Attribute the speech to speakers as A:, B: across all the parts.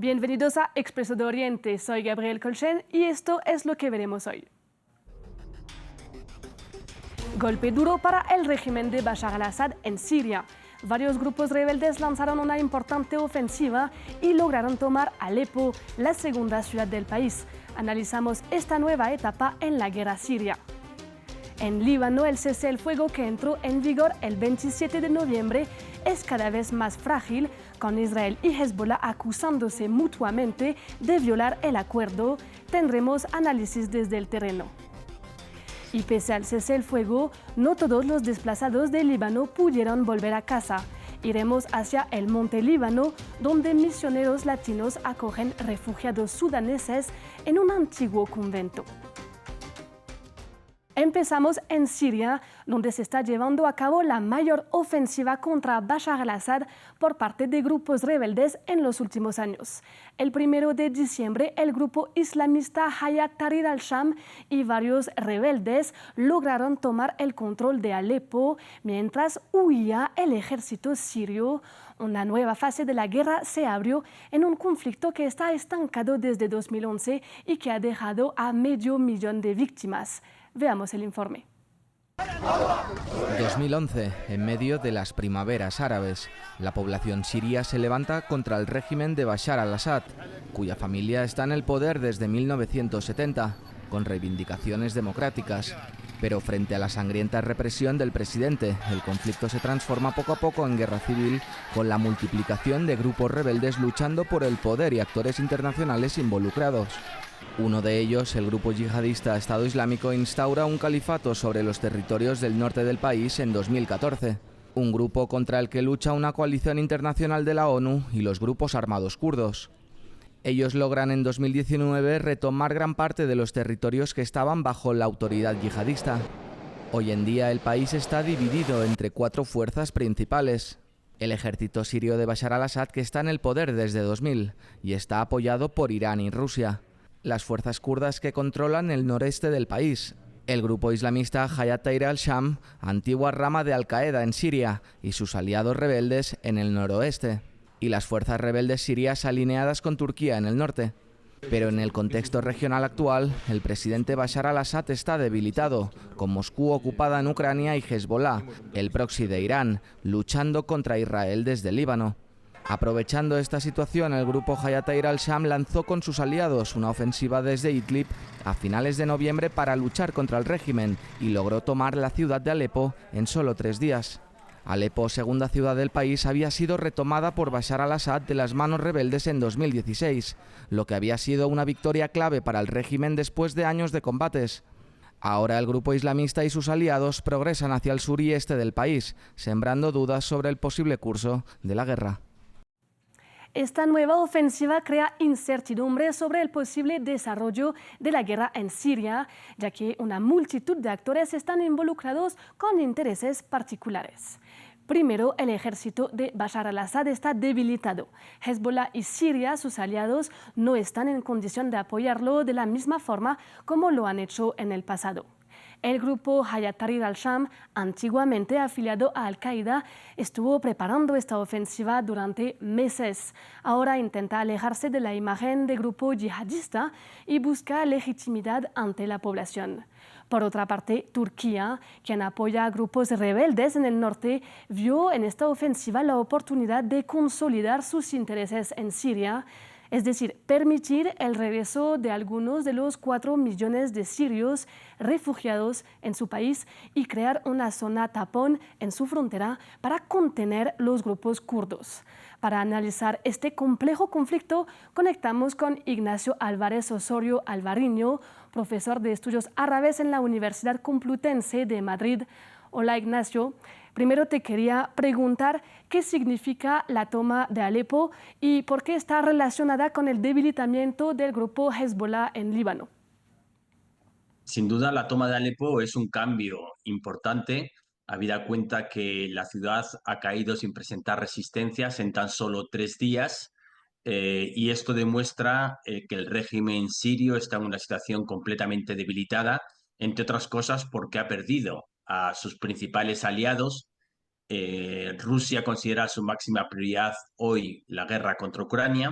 A: Bienvenidos a Expreso de Oriente, soy Gabriel Colchen y esto es lo que veremos hoy. Golpe duro para el régimen de Bashar al-Assad en Siria. Varios grupos rebeldes lanzaron una importante ofensiva y lograron tomar Alepo, la segunda ciudad del país. Analizamos esta nueva etapa en la guerra siria. En Líbano, el cese el fuego que entró en vigor el 27 de noviembre es cada vez más frágil, con Israel y Hezbollah acusándose mutuamente de violar el acuerdo. Tendremos análisis desde el terreno. Y pese al cese el fuego, no todos los desplazados de Líbano pudieron volver a casa. Iremos hacia el Monte Líbano, donde misioneros latinos acogen refugiados sudaneses en un antiguo convento. Empezamos en Siria, donde se está llevando a cabo la mayor ofensiva contra Bashar al-Assad por parte de grupos rebeldes en los últimos años. El 1 de diciembre, el grupo islamista Hayat Tahrir al-Sham y varios rebeldes lograron tomar el control de Alepo mientras huía el ejército sirio. Una nueva fase de la guerra se abrió en un conflicto que está estancado desde 2011 y que ha dejado a 500.000 de víctimas. Veamos el informe.
B: 2011, en medio de las primaveras árabes, la población siria se levanta contra el régimen de Bashar al-Assad, cuya familia está en el poder desde 1970, con reivindicaciones democráticas. Pero frente a la sangrienta represión del presidente, el conflicto se transforma poco a poco en guerra civil, con la multiplicación de grupos rebeldes luchando por el poder y actores internacionales involucrados. Uno de ellos, el grupo yihadista Estado Islámico, instaura un califato sobre los territorios del norte del país en 2014. Un grupo contra el que lucha una coalición internacional de la ONU y los grupos armados kurdos. Ellos logran en 2019 retomar gran parte de los territorios que estaban bajo la autoridad yihadista. Hoy en día el país está dividido entre 4 fuerzas principales. El ejército sirio de Bashar al-Assad, que está en el poder desde 2000 y está apoyado por Irán y Rusia. Las fuerzas kurdas que controlan el noreste del país, el grupo islamista Hayat Tahrir al-Sham, antigua rama de Al-Qaeda en Siria, y sus aliados rebeldes en el noroeste, y las fuerzas rebeldes sirias alineadas con Turquía en el norte. Pero en el contexto regional actual, el presidente Bashar al-Assad está debilitado, con Moscú ocupada en Ucrania y Hezbollah, el proxy de Irán, luchando contra Israel desde Líbano. Aprovechando esta situación, el grupo Hayat Tahrir al-Sham lanzó con sus aliados una ofensiva desde Idlib a finales de noviembre para luchar contra el régimen y logró tomar la ciudad de Alepo en solo 3 días. Alepo, segunda ciudad del país, había sido retomada por Bashar al-Assad de las manos rebeldes en 2016, lo que había sido una victoria clave para el régimen después de años de combates. Ahora el grupo islamista y sus aliados progresan hacia el sur y este del país, sembrando dudas sobre el posible curso de la guerra.
A: Esta nueva ofensiva crea incertidumbre sobre el posible desarrollo de la guerra en Siria, ya que una multitud de actores están involucrados con intereses particulares. Primero, el ejército de Bashar al-Assad está debilitado. Hezbollah y Siria, sus aliados, no están en condición de apoyarlo de la misma forma como lo han hecho en el pasado. El grupo Hayat Tahrir al-Sham, antiguamente afiliado a Al-Qaeda, estuvo preparando esta ofensiva durante meses. Ahora intenta alejarse de la imagen de grupo yihadista y busca legitimidad ante la población. Por otra parte, Turquía, quien apoya a grupos rebeldes en el norte, vio en esta ofensiva la oportunidad de consolidar sus intereses en Siria, es decir, permitir el regreso de algunos de los 4 millones de sirios refugiados en su país y crear una zona tapón en su frontera para contener los grupos kurdos. Para analizar este complejo conflicto, conectamos con Ignacio Álvarez Osorio Alvariño, profesor de Estudios Árabes en la Universidad Complutense de Madrid. Hola Ignacio, primero te quería preguntar qué significa la toma de Alepo y por qué está relacionada con el debilitamiento del grupo Hezbollah en Líbano.
C: Sin duda, la toma de Alepo es un cambio importante, habida cuenta que la ciudad ha caído sin presentar resistencias en tan solo 3 días, y esto demuestra que el régimen sirio está en una situación completamente debilitada, entre otras cosas porque ha perdido a sus principales aliados. Rusia considera su máxima prioridad hoy la guerra contra Ucrania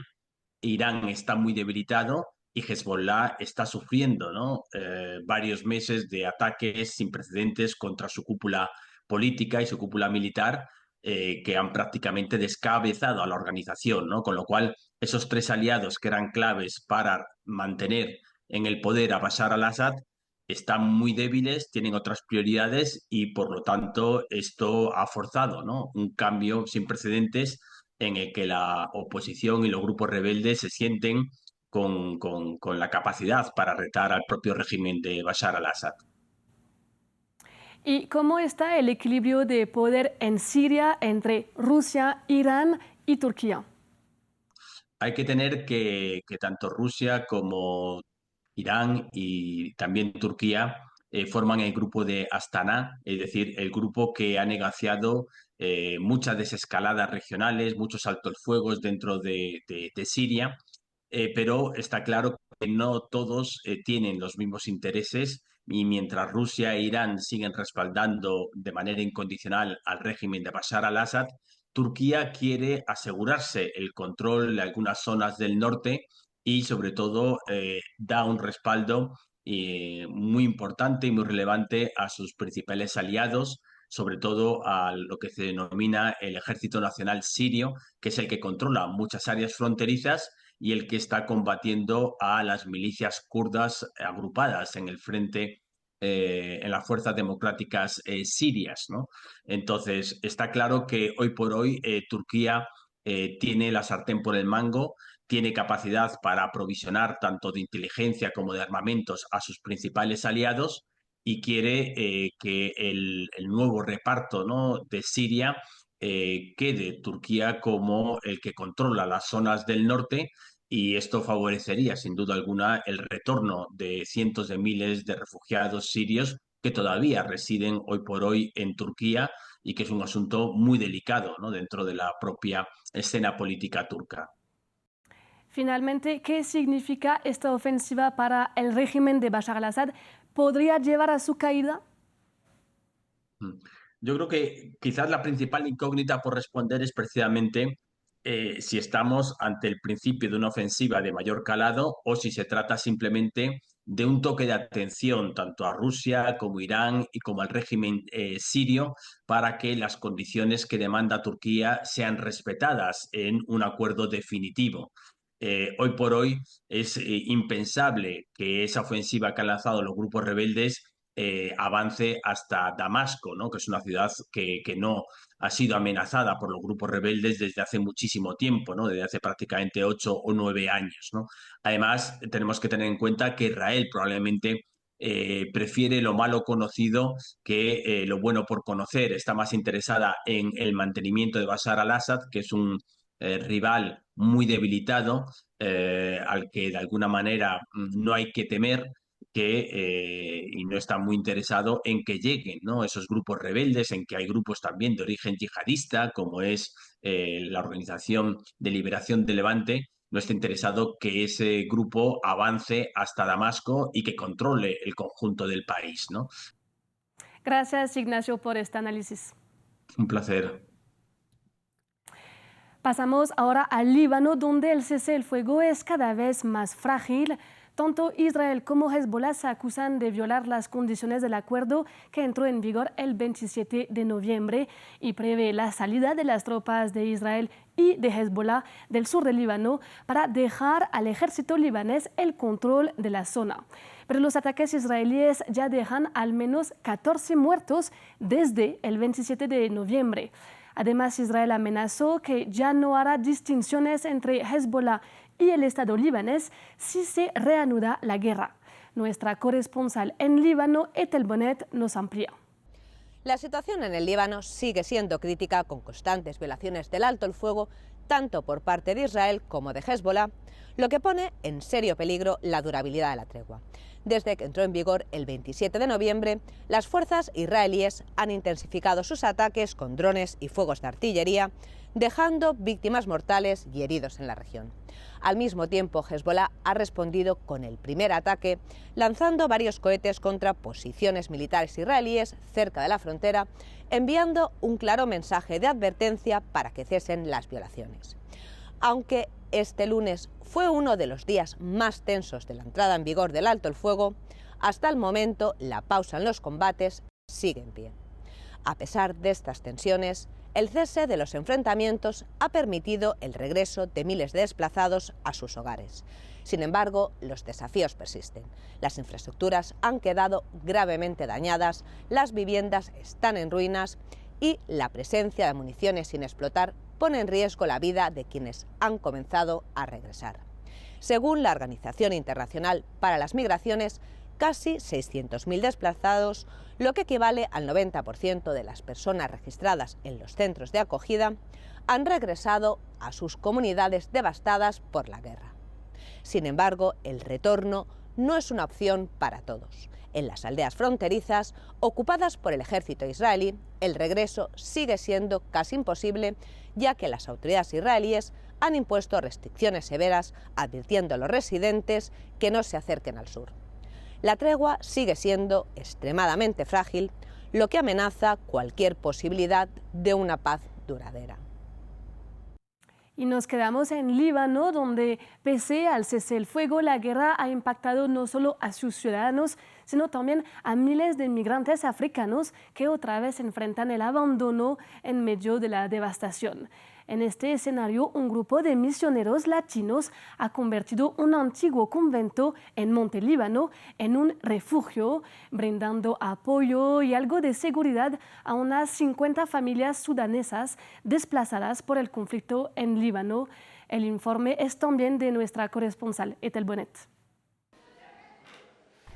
C: Irán está muy debilitado y Hezbollah está sufriendo, ¿no? Varios meses de ataques sin precedentes contra su cúpula política y su cúpula militar, que han prácticamente descabezado a la organización, ¿no? Con lo cual, esos tres aliados que eran claves para mantener en el poder a Bashar al-Assad están muy débiles, tienen otras prioridades y, por lo tanto, esto ha forzado, ¿no?, un cambio sin precedentes en el que la oposición y los grupos rebeldes se sienten con la capacidad para retar al propio régimen de Bashar al-Assad.
A: ¿Y cómo está el equilibrio de poder en Siria entre Rusia, Irán y Turquía?
C: Hay que tener que tanto Rusia como Irán y también Turquía forman el grupo de Astana, es decir, el grupo que ha negociado muchas desescaladas regionales, muchos altos fuegos dentro de Siria, pero está claro que no todos tienen los mismos intereses y mientras Rusia e Irán siguen respaldando de manera incondicional al régimen de Bashar al-Assad, Turquía quiere asegurarse el control de algunas zonas del norte y sobre todo da un respaldo muy importante y muy relevante a sus principales aliados, sobre todo a lo que se denomina el Ejército Nacional Sirio, que es el que controla muchas áreas fronterizas y el que está combatiendo a las milicias kurdas agrupadas en el frente, en las fuerzas democráticas sirias, ¿no? Entonces, está claro que hoy por hoy Turquía tiene la sartén por el mango, tiene capacidad para aprovisionar tanto de inteligencia como de armamentos a sus principales aliados y quiere que el nuevo reparto, ¿no?, de Siria quede Turquía como el que controla las zonas del norte y esto favorecería sin duda alguna el retorno de cientos de miles de refugiados sirios que todavía residen hoy por hoy en Turquía y que es un asunto muy delicado, ¿no?, dentro de la propia escena política turca.
A: Finalmente, ¿qué significa esta ofensiva para el régimen de Bashar al-Assad? ¿Podría llevar a su caída?
C: Yo creo que quizás la principal incógnita por responder es precisamente si estamos ante el principio de una ofensiva de mayor calado o si se trata simplemente de un toque de atención tanto a Rusia como Irán y como al régimen sirio para que las condiciones que demanda Turquía sean respetadas en un acuerdo definitivo. Hoy por hoy es impensable que esa ofensiva que han lanzado los grupos rebeldes avance hasta Damasco, ¿no?, que es una ciudad que no ha sido amenazada por los grupos rebeldes desde hace muchísimo tiempo, ¿no?, desde hace prácticamente 8 o 9 años, ¿no? Además, tenemos que tener en cuenta que Israel probablemente prefiere lo malo conocido que lo bueno por conocer. Está más interesada en el mantenimiento de Bashar al-Assad, que es un rival muy debilitado, al que de alguna manera no hay que temer y no está muy interesado en que lleguen, ¿no?, esos grupos rebeldes, en que hay grupos también de origen yihadista, como es la Organización de Liberación de Levante, no está interesado que ese grupo avance hasta Damasco y que controle el conjunto del país, ¿no?
A: Gracias, Ignacio, por este análisis.
C: Un placer.
A: Pasamos ahora al Líbano, donde el cese del fuego es cada vez más frágil. Tanto Israel como Hezbollah se acusan de violar las condiciones del acuerdo que entró en vigor el 27 de noviembre y prevé la salida de las tropas de Israel y de Hezbollah del sur del Líbano para dejar al ejército libanés el control de la zona. Pero los ataques israelíes ya dejan al menos 14 muertos desde el 27 de noviembre. Además, Israel amenazó que ya no hará distinciones entre Hezbollah y el Estado libanés si se reanuda la guerra. Nuestra corresponsal en Líbano, Ethel Bonnet, nos amplía.
D: La situación en el Líbano sigue siendo crítica, con constantes violaciones del alto el fuego, tanto por parte de Israel como de Hezbollah, lo que pone en serio peligro la durabilidad de la tregua. Desde que entró en vigor el 27 de noviembre, las fuerzas israelíes han intensificado sus ataques con drones y fuegos de artillería, dejando víctimas mortales y heridos en la región. Al mismo tiempo, Hezbollah ha respondido con el primer ataque, lanzando varios cohetes contra posiciones militares israelíes cerca de la frontera, enviando un claro mensaje de advertencia para que cesen las violaciones. Aunque este lunes fue uno de los días más tensos de la entrada en vigor del alto el fuego, hasta el momento la pausa en los combates sigue en pie. A pesar de estas tensiones, el cese de los enfrentamientos ha permitido el regreso de miles de desplazados a sus hogares. Sin embargo, los desafíos persisten. Las infraestructuras han quedado gravemente dañadas, las viviendas están en ruinas y la presencia de municiones sin explotar pone en riesgo la vida de quienes han comenzado a regresar. Según la Organización Internacional para las Migraciones, casi 600.000 desplazados, lo que equivale al 90% de las personas registradas en los centros de acogida, han regresado a sus comunidades devastadas por la guerra. Sin embargo, el retorno no es una opción para todos. En las aldeas fronterizas, ocupadas por el ejército israelí, el regreso sigue siendo casi imposible, ya que las autoridades israelíes han impuesto restricciones severas, advirtiendo a los residentes que no se acerquen al sur. La tregua sigue siendo extremadamente frágil, lo que amenaza cualquier posibilidad de una paz duradera.
A: Y nos quedamos en Líbano, donde pese al cese el fuego, la guerra ha impactado no solo a sus ciudadanos, sino también a miles de migrantes africanos que otra vez enfrentan el abandono en medio de la devastación. En este escenario, un grupo de misioneros latinos ha convertido un antiguo convento en Monte Líbano en un refugio, brindando apoyo y algo de seguridad a unas 50 familias sudanesas desplazadas por el conflicto en Líbano. El informe es también de nuestra corresponsal, Ethel Bonnet.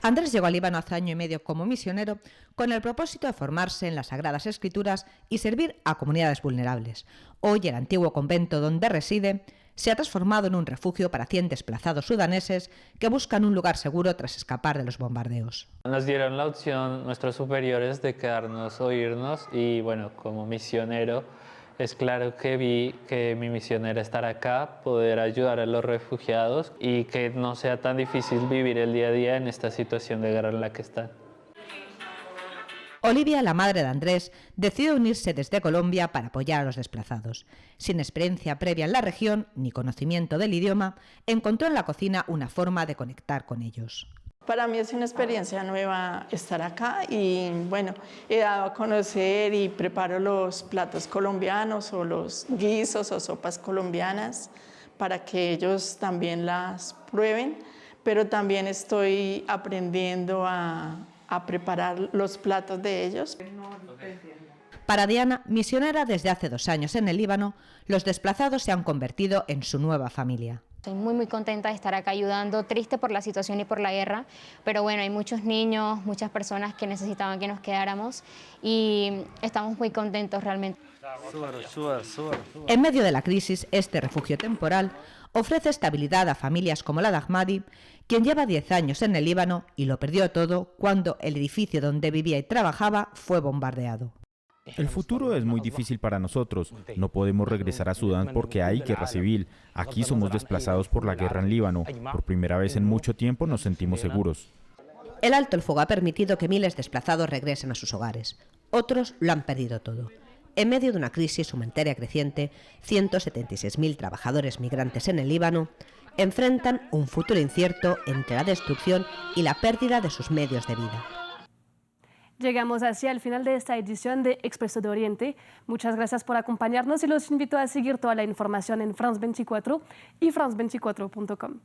E: Andrés llegó a Líbano hace año y medio como misionero con el propósito de formarse en las Sagradas Escrituras y servir a comunidades vulnerables. Hoy el antiguo convento donde reside se ha transformado en un refugio para 100 desplazados sudaneses que buscan un lugar seguro tras escapar de los bombardeos.
F: Nos dieron la opción nuestros superiores de quedarnos o irnos y bueno, como misionero es claro que vi que mi misión era estar acá, poder ayudar a los refugiados y que no sea tan difícil vivir el día a día en esta situación de guerra en la que están.
E: Olivia, la madre de Andrés, decidió unirse desde Colombia para apoyar a los desplazados. Sin experiencia previa en la región ni conocimiento del idioma, encontró en la cocina una forma de conectar con ellos.
G: Para mí es una experiencia nueva estar acá y bueno, he dado a conocer y preparo los platos colombianos o los guisos o sopas colombianas para que ellos también las prueben, pero también estoy aprendiendo a preparar los platos de ellos.
E: Para Diana, misionera desde hace 2 años en el Líbano, los desplazados se han convertido en su nueva familia.
H: Estoy muy contenta de estar acá ayudando, triste por la situación y por la guerra, pero bueno, hay muchos niños, muchas personas que necesitaban que nos quedáramos y estamos muy contentos realmente.
E: En medio de la crisis, este refugio temporal ofrece estabilidad a familias como la de Ahmadi, quien lleva 10 años en el Líbano y lo perdió todo cuando el edificio donde vivía y trabajaba fue bombardeado.
I: El futuro es muy difícil para nosotros. No podemos regresar a Sudán porque hay guerra civil. Aquí somos desplazados por la guerra en Líbano. Por primera vez en mucho tiempo nos sentimos seguros.
E: El alto el fuego ha permitido que miles de desplazados regresen a sus hogares. Otros lo han perdido todo. En medio de una crisis humanitaria creciente, 176.000 trabajadores migrantes en el Líbano enfrentan un futuro incierto entre la destrucción y la pérdida de sus medios de vida.
A: Llegamos así al final de esta edición de Expreso de Oriente. Muchas gracias por acompañarnos y los invito a seguir toda la información en France 24 y france24.com.